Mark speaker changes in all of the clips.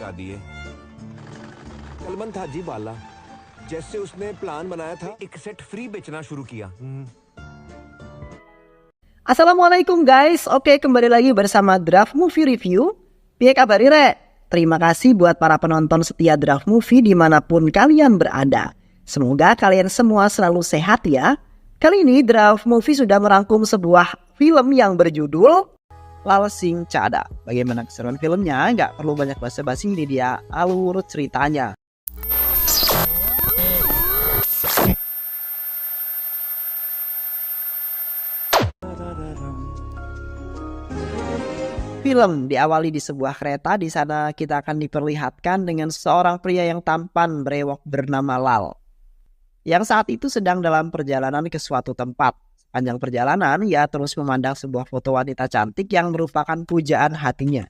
Speaker 1: बचा दिए। कलमन था अजीब वाला, जैसे उसने प्लान बनाया था एक सेट फ्री बेचना शुरू किया।
Speaker 2: Assalamualaikum guys, oke kembali lagi bersama Draft Movie Review. Piye kabar Re? Terima kasih buat para penonton setia Draft Movie dimanapun kalian berada. Semoga kalian semua selalu sehat ya. Kali ini Draft Movie sudah merangkum sebuah film yang berjudul Lal Sing Cada. Bagaimana keseruan filmnya? Nggak perlu banyak basa-basi, ini dia alur ceritanya. Film diawali di sebuah kereta. Di sana kita akan diperlihatkan dengan seorang pria yang tampan brewok bernama Lal, yang saat itu sedang dalam perjalanan ke suatu tempat. Sepanjang perjalanan, ia terus memandang sebuah foto wanita cantik yang merupakan pujaan hatinya.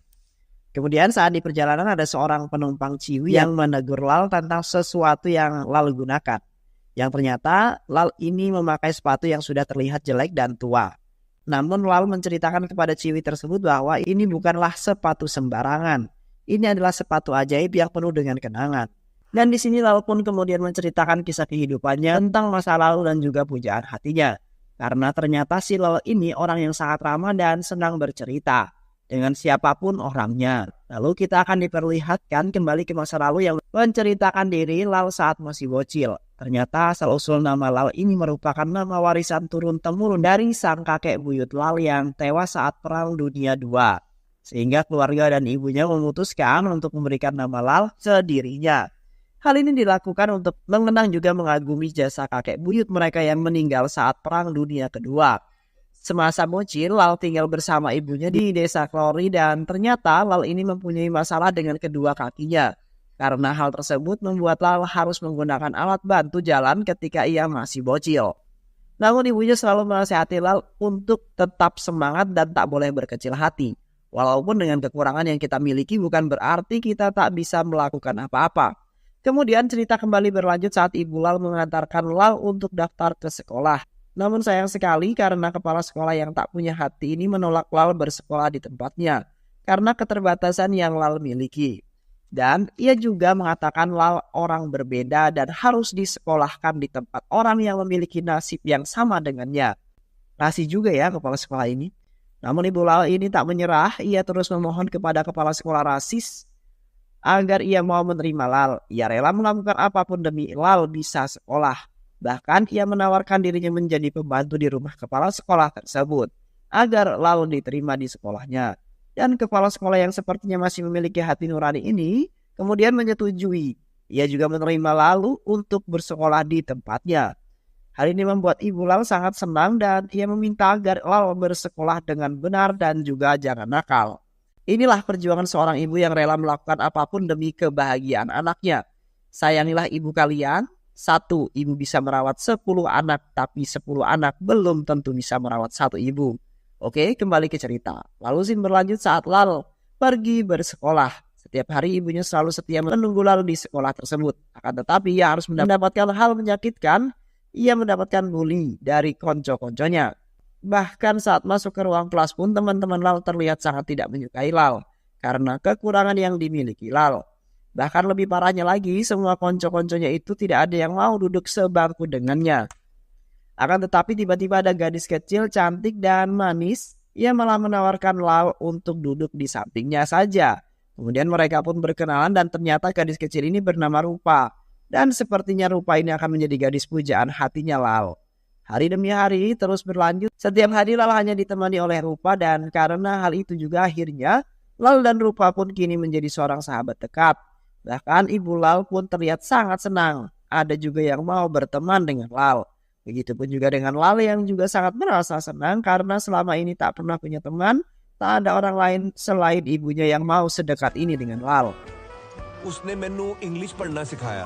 Speaker 2: Kemudian saat di perjalanan ada seorang penumpang ciwi yang menegur Lal tentang sesuatu yang Lal gunakan. Yang ternyata Lal ini memakai sepatu yang sudah terlihat jelek dan tua. Namun Lal menceritakan kepada ciwi tersebut bahwa ini bukanlah sepatu sembarangan. Ini adalah sepatu ajaib yang penuh dengan kenangan. Dan di sini Lal pun kemudian menceritakan kisah kehidupannya tentang masa lalu dan juga pujaan hatinya. Karena ternyata si Lal ini orang yang sangat ramah dan senang bercerita dengan siapapun orangnya. Lalu kita akan diperlihatkan kembali ke masa lalu yang menceritakan diri Lal saat masih bocil. Ternyata asal-usul nama Lal ini merupakan nama warisan turun-temurun dari sang kakek buyut Lal yang tewas saat Perang Dunia II. Sehingga keluarga dan ibunya memutuskan untuk memberikan nama Lal sedirinya. Hal ini dilakukan untuk mengenang juga mengagumi jasa kakek buyut mereka yang meninggal saat Perang Dunia II. Semasa bocil, Lal tinggal bersama ibunya di desa Klori dan ternyata Lal ini mempunyai masalah dengan kedua kakinya. Karena hal tersebut membuat Lal harus menggunakan alat bantu jalan ketika ia masih bocil. Namun ibunya selalu menasihati Lal untuk tetap semangat dan tak boleh berkecil hati. Walaupun dengan kekurangan yang kita miliki bukan berarti kita tak bisa melakukan apa-apa. Kemudian cerita kembali berlanjut saat ibu Lal mengantarkan Lal untuk daftar ke sekolah. Namun sayang sekali karena kepala sekolah yang tak punya hati ini menolak Lal bersekolah di tempatnya karena keterbatasan yang Lal miliki. Dan ia juga mengatakan Lal orang berbeda dan harus disekolahkan di tempat orang yang memiliki nasib yang sama dengannya. Rasis juga ya kepala sekolah ini. Namun ibu Lal ini tak menyerah, ia terus memohon kepada kepala sekolah rasis agar ia mau menerima Lal. Ia rela melakukan apapun demi Lal bisa sekolah. Bahkan ia menawarkan dirinya menjadi pembantu di rumah kepala sekolah tersebut agar Lal diterima di sekolahnya. Dan kepala sekolah yang sepertinya masih memiliki hati nurani ini kemudian menyetujui. Ia juga menerima Lal untuk bersekolah di tempatnya. Hal ini membuat ibu Lal sangat senang dan ia meminta agar Lal bersekolah dengan benar dan juga jangan nakal. Inilah perjuangan seorang ibu yang rela melakukan apapun demi kebahagiaan anaknya. Sayangilah ibu kalian. 1. Ibu bisa merawat 10 anak, tapi 10 anak belum tentu bisa merawat satu ibu. Oke, kembali ke cerita. Lalu scene berlanjut saat Lal pergi bersekolah. Setiap hari ibunya selalu setia menunggu Lal di sekolah tersebut. Akan tetapi ia harus mendapatkan hal menyakitkan. Ia mendapatkan bully dari konco-konconya. Bahkan saat masuk ke ruang kelas pun teman-teman Lal terlihat sangat tidak menyukai Lal karena kekurangan yang dimiliki Lal. Bahkan lebih parahnya lagi, semua konco-konconya itu tidak ada yang mau duduk sebangku dengannya. Akan tetapi tiba-tiba ada gadis kecil cantik dan manis. Ia malah menawarkan Lal untuk duduk di sampingnya saja. Kemudian mereka pun berkenalan dan ternyata gadis kecil ini bernama Rupa. Dan sepertinya Rupa ini akan menjadi gadis pujaan hatinya Lal. Hari demi hari terus berlanjut. Setiap hari Lal hanya ditemani oleh Rupa dan karena hal itu juga akhirnya Lal dan Rupa pun kini menjadi seorang sahabat dekat. Bahkan ibu Lal pun terlihat sangat senang. Ada juga yang mau berteman dengan Lal. Begitupun juga dengan Lal yang juga sangat merasa senang karena selama ini tak pernah punya teman. Tak ada orang lain selain ibunya yang mau sedekat ini dengan Lal.
Speaker 1: उसने मेनू इंग्लिश पढ़ना सिखाया।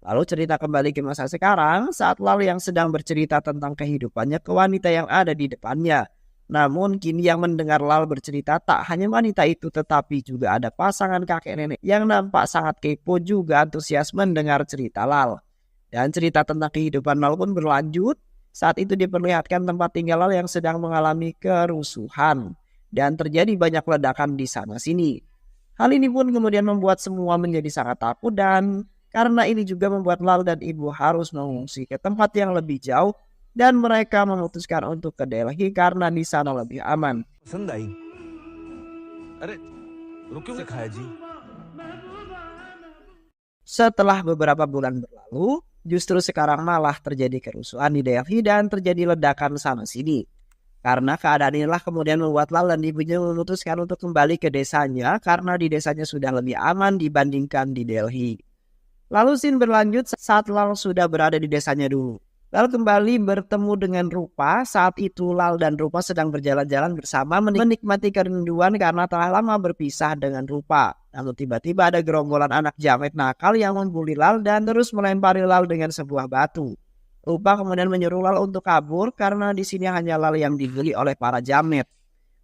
Speaker 2: Lalu cerita kembali ke masa sekarang saat Lal yang sedang bercerita tentang kehidupannya ke wanita yang ada di depannya. Namun kini yang mendengar Lal bercerita tak hanya wanita itu tetapi juga ada pasangan kakek nenek yang nampak sangat kepo juga antusias mendengar cerita Lal. Dan cerita tentang kehidupan Lal pun berlanjut. Saat itu diperlihatkan tempat tinggal Lal yang sedang mengalami kerusuhan dan terjadi banyak ledakan di sana-sini. Hal ini pun kemudian membuat semua menjadi sangat takut dan karena ini juga membuat Lal dan ibu harus mengungsi ke tempat yang lebih jauh dan mereka memutuskan untuk ke Delhi karena di sana lebih aman.
Speaker 1: पसंद आई। अरे रुको सिखाया जी।
Speaker 2: Setelah beberapa bulan berlalu, justru sekarang malah terjadi kerusuhan di Delhi dan terjadi ledakan sana-sini. Karena keadaan inilah kemudian membuat Lal dan ibunya memutuskan untuk kembali ke desanya karena di desanya sudah lebih aman dibandingkan di Delhi. Lalu scene berlanjut saat Lal sudah berada di desanya dulu. Lal kembali bertemu dengan Rupa. Saat itu Lal dan Rupa sedang berjalan-jalan bersama menikmati kerinduan karena telah lama berpisah dengan Rupa. Namun tiba-tiba ada gerombolan anak jamet nakal yang membuli Lal dan terus melempari Lal dengan sebuah batu. Rupa kemudian menyuruh Lal untuk kabur karena di sini hanya Lal yang dibuli oleh para jamet.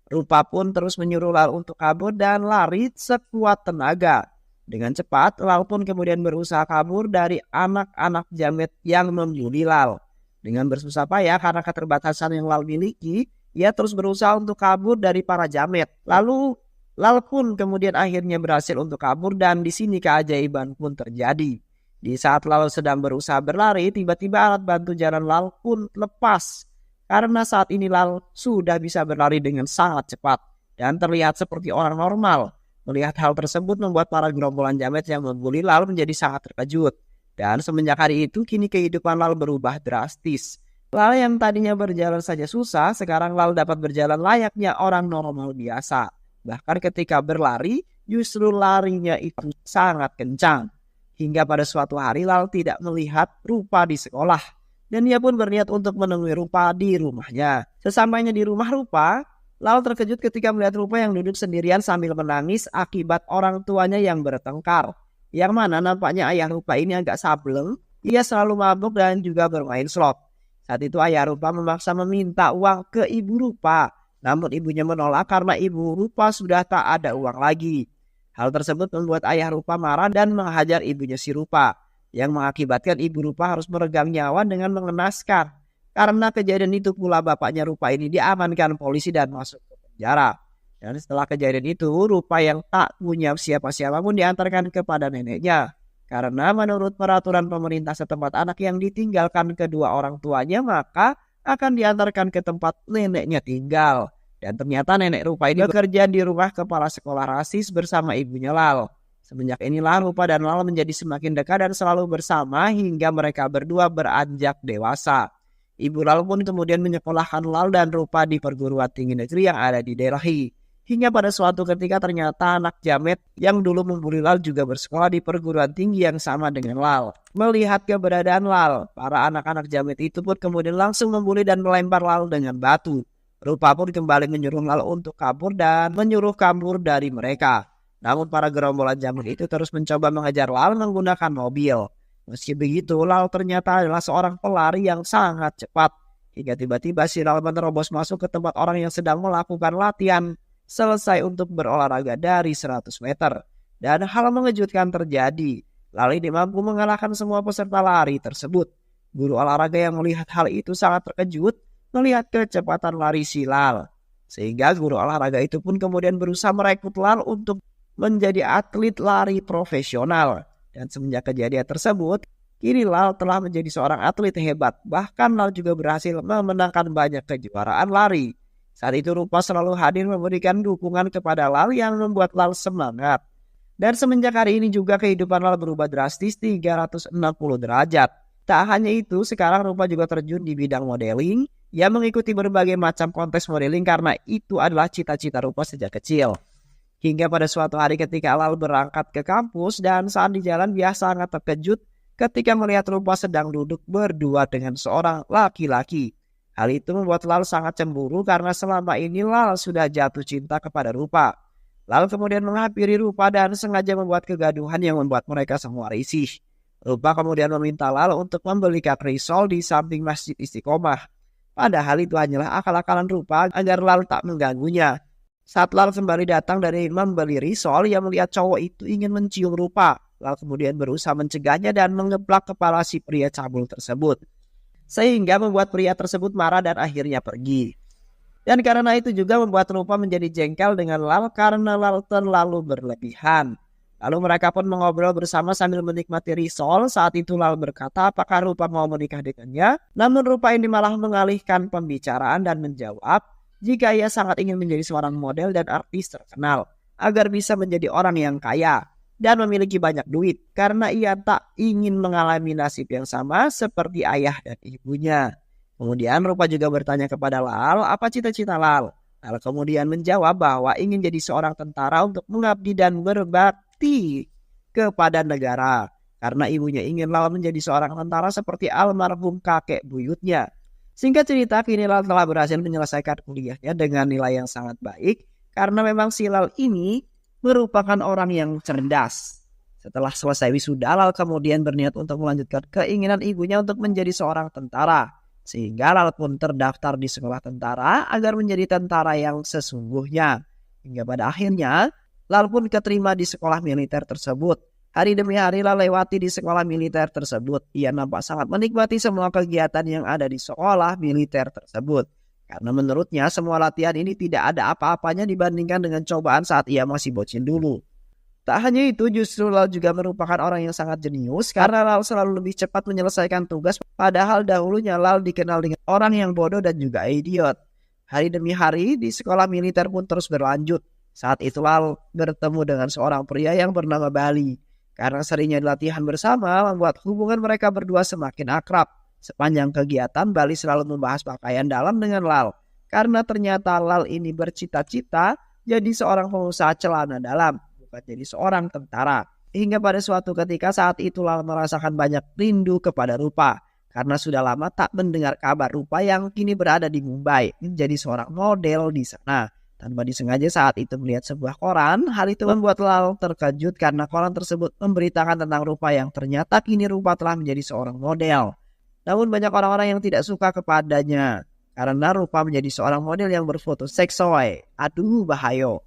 Speaker 2: Rupa pun terus menyuruh Lal untuk kabur dan lari sekuat tenaga. Dengan cepat, Lal pun kemudian berusaha kabur dari anak-anak jamet yang membuli Lal. Dengan bersusah payah karena keterbatasan yang Lal miliki, ia terus berusaha untuk kabur dari para jamet. Lalu Lal pun kemudian akhirnya berhasil untuk kabur dan di sini keajaiban pun terjadi. Di saat Lal sedang berusaha berlari, tiba-tiba alat bantu jalan Lal pun lepas. Karena saat ini Lal sudah bisa berlari dengan sangat cepat dan terlihat seperti orang normal. Melihat hal tersebut membuat para gerombolan jamet yang membuli Lal menjadi sangat terkejut. Dan semenjak hari itu kini kehidupan Lal berubah drastis. Lal yang tadinya berjalan saja susah, sekarang Lal dapat berjalan layaknya orang normal biasa. Bahkan ketika berlari, justru larinya itu sangat kencang. Hingga pada suatu hari Lal tidak melihat Rupa di sekolah. Dan ia pun berniat untuk menemui Rupa di rumahnya. Sesampainya di rumah Rupa, Lal terkejut ketika melihat Rupa yang duduk sendirian sambil menangis akibat orang tuanya yang bertengkar. Yang mana nampaknya ayah Rupa ini agak sableng, ia selalu mabuk dan juga bermain slot. Saat itu ayah Rupa memaksa meminta uang ke ibu Rupa. Namun ibunya menolak karena ibu Rupa sudah tak ada uang lagi. Hal tersebut membuat ayah Rupa marah dan menghajar ibunya si Rupa. Yang mengakibatkan ibu Rupa harus meregang nyawa dengan mengenaskan. Karena kejadian itu pula bapaknya Rupa ini diamankan polisi dan masuk ke penjara. Dan setelah kejadian itu, Rupa yang tak punya siapa-siapa pun diantarkan kepada neneknya. Karena menurut peraturan pemerintah setempat anak yang ditinggalkan kedua orang tuanya maka akan diantarkan ke tempat neneknya tinggal. Dan ternyata nenek Rupa ini bekerja di rumah kepala sekolah rasis bersama ibunya Lal. Semenjak inilah Rupa dan Lal menjadi semakin dekat dan selalu bersama hingga mereka berdua beranjak dewasa. Ibu Lal pun kemudian menyekolahkan Lal dan Rupa di perguruan tinggi negeri yang ada di Delhi. Hingga pada suatu ketika ternyata anak jamet yang dulu membuli Lal juga bersekolah di perguruan tinggi yang sama dengan Lal. Melihat keberadaan Lal, para anak-anak jamet itu pun kemudian langsung membuli dan melempar Lal dengan batu. Rupa pun kembali menyuruh Lal untuk kabur dan menyuruh kabur dari mereka. Namun para gerombolan jamet itu terus mencoba mengejar Lal menggunakan mobil. Meski begitu, Lal ternyata adalah seorang pelari yang sangat cepat. Hingga tiba-tiba si Lal menerobos masuk ke tempat orang yang sedang melakukan latihan selesai untuk berolahraga dari 100 meter. Dan hal mengejutkan terjadi. Lal ini mampu mengalahkan semua peserta lari tersebut. Guru olahraga yang melihat hal itu sangat terkejut melihat kecepatan lari si Lal. Sehingga guru olahraga itu pun kemudian berusaha merekrut Lal untuk menjadi atlet lari profesional. Dan semenjak kejadian tersebut, kini Lal telah menjadi seorang atlet hebat. Bahkan Lal juga berhasil memenangkan banyak kejuaraan lari. Saat itu Rupa selalu hadir memberikan dukungan kepada Lal yang membuat Lal semangat. Dan semenjak hari ini juga kehidupan Lal berubah drastis 360 derajat. Tak hanya itu, sekarang Rupa juga terjun di bidang modeling. Ia mengikuti berbagai macam kontes modeling karena itu adalah cita-cita Rupa sejak kecil. Hingga pada suatu hari ketika Lal berangkat ke kampus dan saat di jalan dia sangat terkejut ketika melihat Rupa sedang duduk berdua dengan seorang laki-laki. Hal itu membuat Lal sangat cemburu karena selama ini Lal sudah jatuh cinta kepada Rupa. Lal kemudian menghampiri Rupa dan sengaja membuat kegaduhan yang membuat mereka semua risih. Rupa kemudian meminta Lal untuk membelikan risol di samping Masjid Istiqomah. Padahal itu hanyalah akal-akalan Rupa agar Lal tak mengganggunya. Saat Lal kembali datang dari membeli risol, ia melihat cowok itu ingin mencium Rupa. Lal kemudian berusaha mencegahnya dan mengeplak kepala si pria cabul tersebut. sehingga membuat pria tersebut marah dan akhirnya pergi. Dan karena itu juga membuat Rupa menjadi jengkel dengan Lal karena Lal terlalu berlebihan. Lalu mereka pun mengobrol bersama sambil menikmati risol. Saat itu Lal berkata apakah Rupa mau menikah dengannya. Namun Rupa ini malah mengalihkan pembicaraan dan menjawab jika ia sangat ingin menjadi seorang model dan artis terkenal agar bisa menjadi orang yang kaya dan memiliki banyak duit karena ia tak ingin mengalami nasib yang sama seperti ayah dan ibunya. Kemudian Rupa juga bertanya kepada Lal, apa cita-cita Lal? Lal kemudian menjawab bahwa ingin jadi seorang tentara untuk mengabdi dan berbakti kepada negara. Karena ibunya ingin Lal menjadi seorang tentara seperti almarhum kakek buyutnya. Singkat cerita, kini Lal telah berhasil menyelesaikan kuliahnya dengan nilai yang sangat baik. Karena memang si Lal ini merupakan orang yang cerdas. Setelah selesai wisuda, Lal kemudian berniat untuk melanjutkan keinginan ibunya untuk menjadi seorang tentara. Sehingga Lal pun terdaftar di sekolah tentara agar menjadi tentara yang sesungguhnya. Hingga pada akhirnya, Lal pun keterima di sekolah militer tersebut. Hari demi hari Lal lewati di sekolah militer tersebut. Ia nampak sangat menikmati semua kegiatan yang ada di sekolah militer tersebut. Karena menurutnya semua latihan ini tidak ada apa-apanya dibandingkan dengan cobaan saat ia masih bocil dulu. Tak hanya itu, justru Lal juga merupakan orang yang sangat jenius karena Lal selalu lebih cepat menyelesaikan tugas. Padahal dahulunya Lal dikenal dengan orang yang bodoh dan juga idiot. Hari demi hari di sekolah militer pun terus berlanjut. Saat itu Lal bertemu dengan seorang pria yang bernama Bali. Karena seringnya latihan bersama membuat hubungan mereka berdua semakin akrab. Sepanjang kegiatan, Bali selalu membahas pakaian dalam dengan Lal. Karena ternyata Lal ini bercita-cita jadi seorang pengusaha celana dalam, bukan jadi seorang tentara. Hingga pada suatu ketika saat itu Lal merasakan banyak rindu kepada Rupa. Karena sudah lama tak mendengar kabar Rupa yang kini berada di Mumbai, menjadi seorang model di sana. Tanpa disengaja saat itu melihat sebuah koran, hal itu membuat Lal terkejut karena koran tersebut memberitakan tentang Rupa yang ternyata kini Rupa telah menjadi seorang model. Namun banyak orang-orang yang tidak suka kepadanya karena Rupa menjadi seorang model yang berfoto seksoi. Aduh bahayo.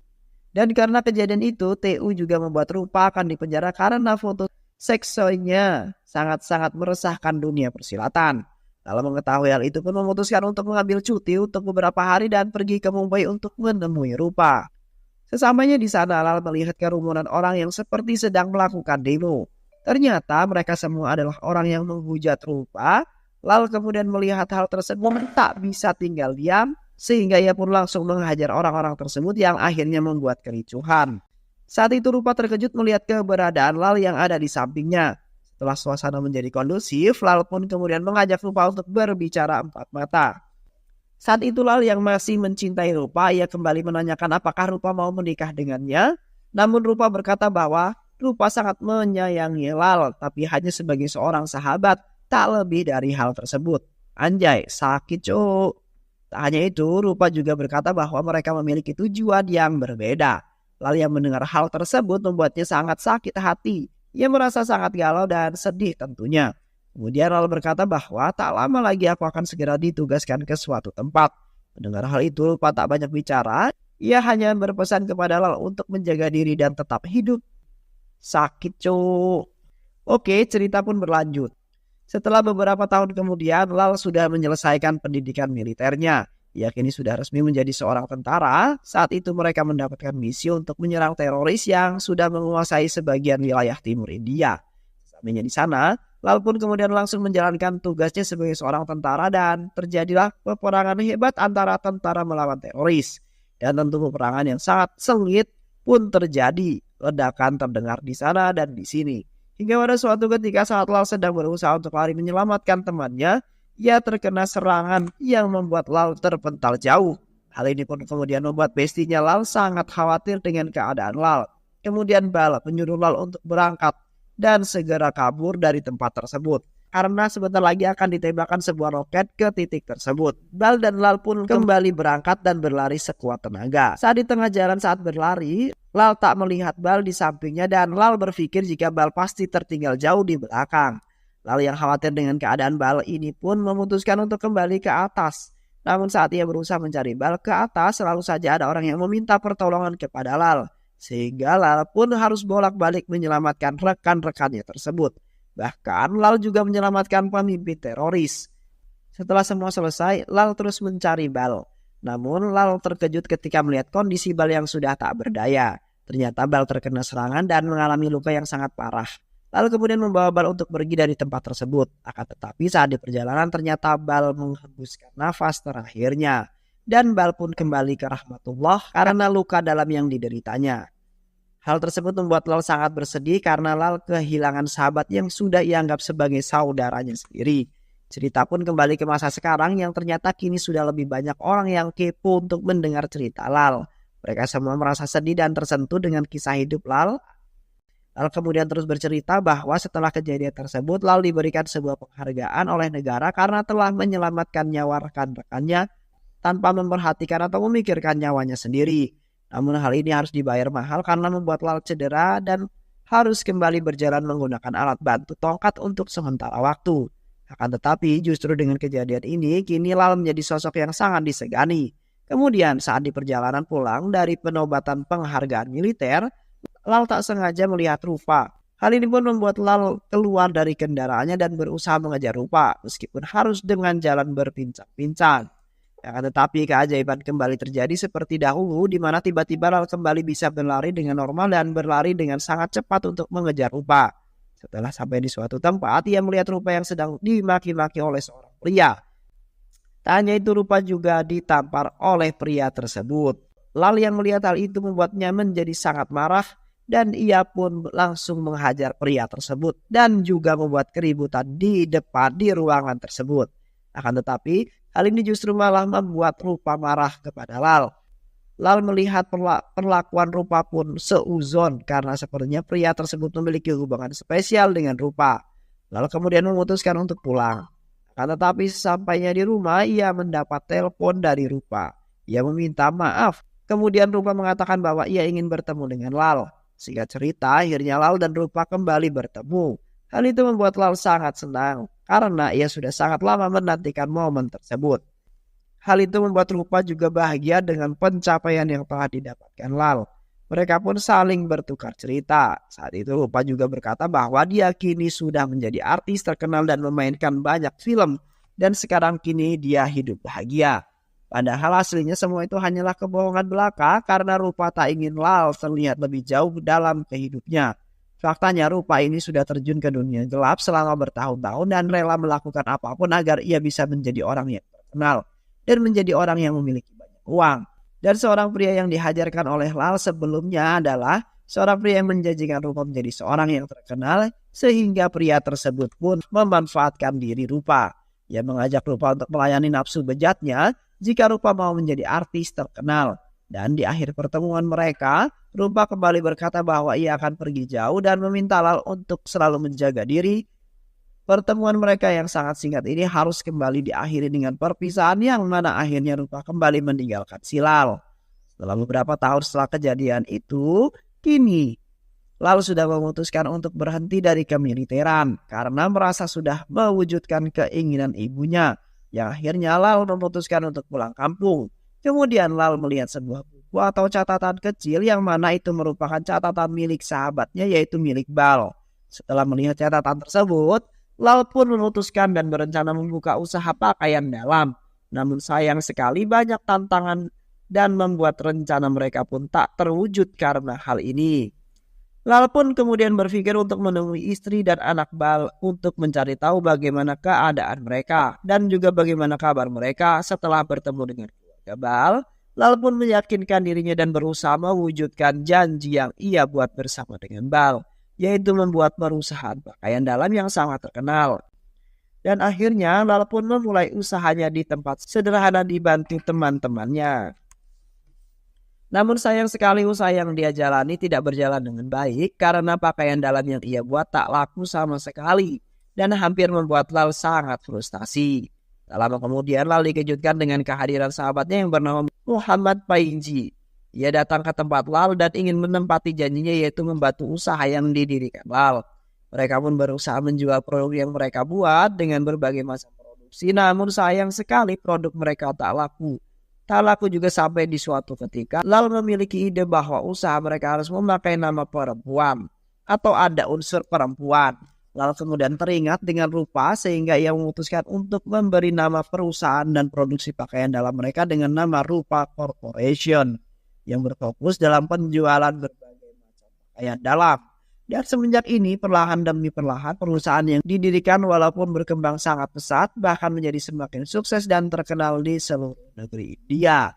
Speaker 2: Dan karena kejadian itu, TU juga membuat Rupa akan dipenjara karena foto seksoinya sangat-sangat meresahkan dunia persilatan. Lalu mengetahui hal itu pun memutuskan untuk mengambil cuti untuk beberapa hari dan pergi ke Mumbai untuk menemui Rupa. Sesamanya di sana, Lal melihat kerumunan orang yang seperti sedang melakukan demo. Ternyata mereka semua adalah orang yang menghujat Rupa. Lal kemudian melihat hal tersebut tak bisa tinggal diam, sehingga ia pun langsung menghajar orang-orang tersebut yang akhirnya membuat kericuhan. Saat itu Rupa terkejut melihat keberadaan Lal yang ada di sampingnya. Setelah suasana menjadi kondusif, Lal pun kemudian mengajak Rupa untuk berbicara empat mata. Saat itu Lal yang masih mencintai Rupa, ia kembali menanyakan apakah Rupa mau menikah dengannya. Namun Rupa berkata bahwa Rupa sangat menyayangi Lal, tapi hanya sebagai seorang sahabat, tak lebih dari hal tersebut. Anjay, sakit cuk. Tak hanya itu, Rupa juga berkata bahwa mereka memiliki tujuan yang berbeda. Lal yang mendengar hal tersebut membuatnya sangat sakit hati. Ia merasa sangat galau dan sedih tentunya. Kemudian Lal berkata bahwa tak lama lagi aku akan segera ditugaskan ke suatu tempat. Mendengar hal itu, Rupa tak banyak bicara. Ia hanya berpesan kepada Lal untuk menjaga diri dan tetap hidup. Sakit cuk. Oke, cerita pun berlanjut. Setelah beberapa tahun kemudian, Lal sudah menyelesaikan pendidikan militernya. Ia kini sudah resmi menjadi seorang tentara. Saat itu mereka mendapatkan misi untuk menyerang teroris yang sudah menguasai sebagian wilayah timur India. Sesampainya di sana, Lal pun kemudian langsung menjalankan tugasnya sebagai seorang tentara dan terjadilah peperangan hebat antara tentara melawan teroris. Dan tentu peperangan yang sangat sengit pun terjadi. Ledakan terdengar di sana dan di sini. Hingga pada suatu ketika saat Lal sedang berusaha untuk lari menyelamatkan temannya, ia terkena serangan yang membuat Lal terpental jauh. Hal ini pun kemudian membuat bestinya Lal sangat khawatir dengan keadaan Lal. Kemudian Bal menyuruh Lal untuk berangkat dan segera kabur dari tempat tersebut. Karena sebentar lagi akan ditembakkan sebuah roket ke titik tersebut. Bal dan Lal pun kembali berangkat dan berlari sekuat tenaga. Saat di tengah jalan saat berlari, Lal tak melihat Bal di sampingnya dan Lal berpikir jika Bal pasti tertinggal jauh di belakang. Lal yang khawatir dengan keadaan Bal ini pun memutuskan untuk kembali ke atas. Namun saat ia berusaha mencari Bal ke atas, selalu saja ada orang yang meminta pertolongan kepada Lal. Sehingga Lal pun harus bolak-balik menyelamatkan rekan-rekannya tersebut. Bahkan Lal juga menyelamatkan pemimpin teroris. Setelah semua selesai, Lal terus mencari Bal. Namun Lal terkejut ketika melihat kondisi Bal yang sudah tak berdaya. Ternyata Bal terkena serangan dan mengalami luka yang sangat parah. Lalu kemudian membawa Bal untuk pergi dari tempat tersebut. Akan tetapi saat di perjalanan ternyata Bal menghembuskan nafas terakhirnya. Dan Bal pun kembali ke rahmatullah karena luka dalam yang dideritanya. Hal tersebut membuat Lal sangat bersedih karena Lal kehilangan sahabat yang sudah ia anggap sebagai saudaranya sendiri. Cerita pun kembali ke masa sekarang yang ternyata kini sudah lebih banyak orang yang kepo untuk mendengar cerita Lal. Mereka semua merasa sedih dan tersentuh dengan kisah hidup Lal. Lal kemudian terus bercerita bahwa setelah kejadian tersebut Lal diberikan sebuah penghargaan oleh negara karena telah menyelamatkan nyawa rekan-rekannya tanpa memperhatikan atau memikirkan nyawanya sendiri. Namun hal ini harus dibayar mahal karena membuat Lal cedera dan harus kembali berjalan menggunakan alat bantu tongkat untuk sementara waktu. Akan tetapi justru dengan kejadian ini kini Lal menjadi sosok yang sangat disegani. Kemudian saat di perjalanan pulang dari penobatan penghargaan militer, Lal tak sengaja melihat Rupa. Hal ini pun membuat Lal keluar dari kendaraannya dan berusaha mengejar Rupa meskipun harus dengan jalan berpincang-pincang. Akan tetapi keajaiban kembali terjadi seperti dahulu di mana tiba-tiba Lal kembali bisa berlari dengan normal dan berlari dengan sangat cepat untuk mengejar Rupa. Setelah sampai di suatu tempat, ia melihat Rupa yang sedang dimaki-maki oleh seorang pria. Tak hanya itu, Rupa juga ditampar oleh pria tersebut. Lal yang melihat hal itu membuatnya menjadi sangat marah dan ia pun langsung menghajar pria tersebut dan juga membuat keributan di depan di ruangan tersebut. Akan tetapi hal ini justru malah membuat Rupa marah kepada Lal. Lal melihat perlakuan Rupa pun seuzon karena sepertinya pria tersebut memiliki hubungan spesial dengan Rupa. Lal kemudian memutuskan untuk pulang. Akan tetapi sesampainya di rumah ia mendapat telepon dari Rupa. Ia meminta maaf. Kemudian Rupa mengatakan bahwa ia ingin bertemu dengan Lal. Singkat cerita akhirnya Lal dan Rupa kembali bertemu. Hal itu membuat Lal sangat senang karena ia sudah sangat lama menantikan momen tersebut. Hal itu membuat Rupa juga bahagia dengan pencapaian yang telah didapatkan Lal. Mereka pun saling bertukar cerita. Saat itu Rupa juga berkata bahwa dia kini sudah menjadi artis terkenal dan memainkan banyak film. Dan sekarang kini dia hidup bahagia. Padahal aslinya semua itu hanyalah kebohongan belaka karena Rupa tak ingin Lal terlihat lebih jauh dalam kehidupnya. Faktanya Rupa ini sudah terjun ke dunia gelap selama bertahun-tahun dan rela melakukan apapun agar ia bisa menjadi orang yang terkenal dan menjadi orang yang memiliki banyak uang. Dan seorang pria yang dihajarkan oleh Lal sebelumnya adalah seorang pria yang menjanjikan Rupa menjadi seorang yang terkenal sehingga pria tersebut pun memanfaatkan diri Rupa. Ia mengajak Rupa untuk melayani nafsu bejatnya jika Rupa mau menjadi artis terkenal. Dan di akhir pertemuan mereka, Rupa kembali berkata bahwa ia akan pergi jauh dan meminta Lal untuk selalu menjaga diri. Pertemuan mereka yang sangat singkat ini harus kembali diakhiri dengan perpisahan yang mana akhirnya Rupa kembali meninggalkan si Lal. Setelah beberapa tahun setelah kejadian itu, kini Lal sudah memutuskan untuk berhenti dari kemiliteran karena merasa sudah mewujudkan keinginan ibunya. Yang akhirnya Lal memutuskan untuk pulang kampung. Kemudian Lal melihat sebuah buku atau catatan kecil yang mana itu merupakan catatan milik sahabatnya yaitu milik Bal. Setelah melihat catatan tersebut, Lal pun memutuskan dan berencana membuka usaha pakaian dalam. Namun sayang sekali banyak tantangan dan membuat rencana mereka pun tak terwujud karena hal ini. Lal pun kemudian berpikir untuk menemui istri dan anak Bal untuk mencari tahu bagaimana keadaan mereka dan juga bagaimana kabar mereka setelah bertemu dengan keluarga Bal. Lal pun meyakinkan dirinya dan berusaha mewujudkan janji yang ia buat bersama dengan Bal, yaitu membuat perusahaan pakaian dalam yang sangat terkenal. Dan akhirnya Lal pun memulai usahanya di tempat sederhana dibantu teman-temannya. Namun sayang sekali usaha yang dia jalani tidak berjalan dengan baik karena pakaian dalam yang ia buat tak laku sama sekali dan hampir membuat Lal sangat frustasi. Tak lama kemudian Lal dikejutkan dengan kehadiran sahabatnya yang bernama Muhammad Painji. Ia datang ke tempat Lal dan ingin menempati janjinya yaitu membantu usaha yang didirikan Lal. Mereka pun berusaha menjual produk yang mereka buat dengan berbagai macam produksi. Namun sayang sekali produk mereka tak laku. Tak laku juga sampai di suatu ketika Lal memiliki ide bahwa usaha mereka harus memakai nama perempuan atau ada unsur perempuan. Lalu kemudian teringat dengan Rupa sehingga ia memutuskan untuk memberi nama perusahaan dan produksi pakaian dalam mereka dengan nama Rupa Corporation yang berfokus dalam penjualan berbagai macam pakaian dalam. Dan semenjak ini perlahan demi perlahan perusahaan yang didirikan walaupun berkembang sangat pesat bahkan menjadi semakin sukses dan terkenal di seluruh negeri India.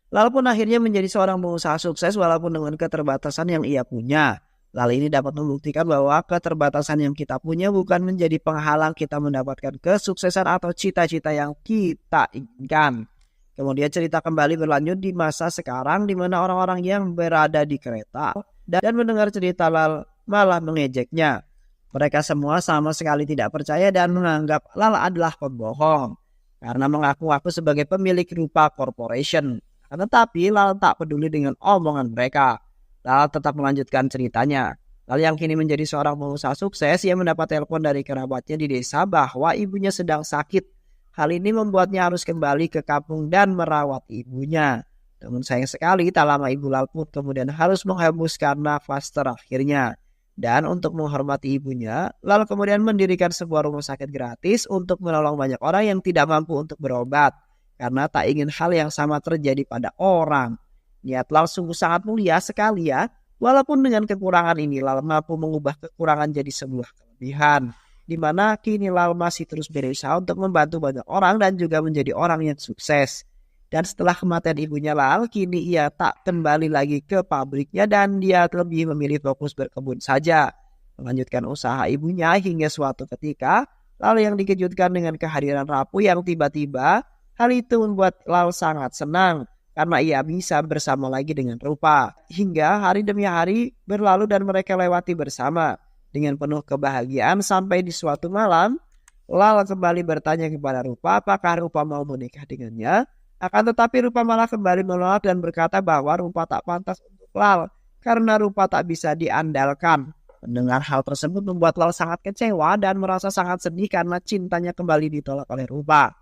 Speaker 2: Lalu pun akhirnya menjadi seorang pengusaha sukses walaupun dengan keterbatasan yang ia punya. Lalu ini dapat membuktikan bahwa keterbatasan yang kita punya bukan menjadi penghalang kita mendapatkan kesuksesan atau cita-cita yang kita inginkan. Kemudian cerita kembali berlanjut di masa sekarang di mana orang-orang yang berada di kereta dan mendengar cerita Lal malah mengejeknya. Mereka semua sama sekali tidak percaya dan menganggap Lal adalah pembohong karena mengaku-ngaku sebagai pemilik Rupa Corporation. Tetapi Lal tak peduli dengan omongan mereka. Lal tetap melanjutkan ceritanya. Lal yang kini menjadi seorang pengusaha sukses, ia mendapat telepon dari kerabatnya di desa bahwa ibunya sedang sakit. Hal ini membuatnya harus kembali ke kampung dan merawat ibunya. Namun sayang sekali tak lama ibu Lal pun kemudian harus menghembuskan nafas terakhirnya. Dan untuk menghormati ibunya, Lal kemudian mendirikan sebuah rumah sakit gratis untuk menolong banyak orang yang tidak mampu untuk berobat. Karena tak ingin hal yang sama terjadi pada orang. Niat Lal sungguh sangat mulia sekali ya. Walaupun dengan kekurangan ini Lal mampu mengubah kekurangan jadi sebuah kelebihan. Di mana kini Lal masih terus berusaha untuk membantu banyak orang dan juga menjadi orang yang sukses. Dan setelah kematian ibunya Lal, kini ia tak kembali lagi ke pabriknya dan dia lebih memilih fokus berkebun saja. Melanjutkan usaha ibunya hingga suatu ketika, Lal yang dikejutkan dengan kehadiran Rapu yang tiba-tiba, hal itu membuat Lal sangat senang karena ia bisa bersama lagi dengan Rupa. Hingga hari demi hari berlalu dan mereka lewati bersama. Dengan penuh kebahagiaan sampai di suatu malam, Lal kembali bertanya kepada Rupa apakah Rupa mau menikah dengannya. Akan tetapi Rupa malah kembali menolak dan berkata bahwa Rupa tak pantas untuk Lal karena Rupa tak bisa diandalkan. Mendengar hal tersebut membuat Lal sangat kecewa dan merasa sangat sedih karena cintanya kembali ditolak oleh Rupa.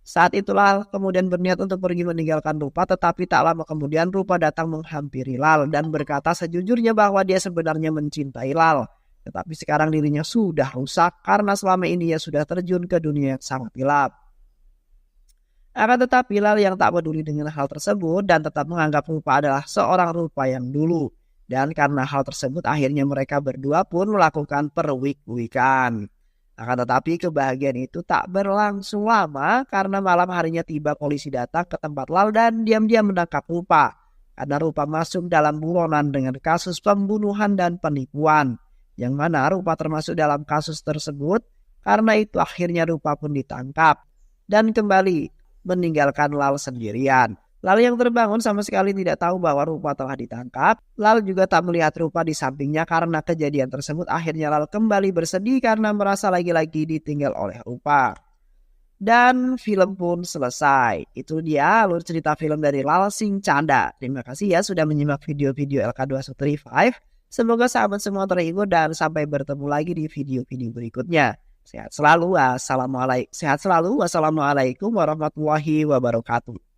Speaker 2: Saat itulah kemudian berniat untuk pergi meninggalkan Rupa, tetapi tak lama kemudian Rupa datang menghampiri Lal dan berkata sejujurnya bahwa dia sebenarnya mencintai Lal. Tetapi sekarang dirinya sudah rusak karena selama ini ia sudah terjun ke dunia yang sangat gelap. Akan tetapi Lal yang tak peduli dengan hal tersebut dan tetap menganggap Rupa adalah seorang Rupa yang dulu. Dan karena hal tersebut akhirnya mereka berdua pun melakukan perwik-wikan. Akan tetapi kebahagiaan itu tak berlangsung lama karena malam harinya tiba polisi datang ke tempat Lal dan diam-diam menangkap Rupa. Karena Rupa masuk dalam buronan dengan kasus pembunuhan dan penipuan. Yang mana Rupa termasuk dalam kasus tersebut karena itu akhirnya Rupa pun ditangkap. Dan kembali meninggalkan Lal sendirian. Lal yang terbangun sama sekali tidak tahu bahwa Rupa telah ditangkap. Lal juga tak melihat Rupa di sampingnya karena kejadian tersebut akhirnya Lal kembali bersedih karena merasa lagi-lagi ditinggal oleh Rupa. Dan film pun selesai. Itu dia alur cerita film dari Lal Singh Chanda. Terima kasih ya sudah menyimak video-video LK2135. Semoga sahabat semua terhibur dan sampai bertemu lagi di video-video berikutnya. Sehat selalu. Wassalamualaikum warahmatullahi wabarakatuh.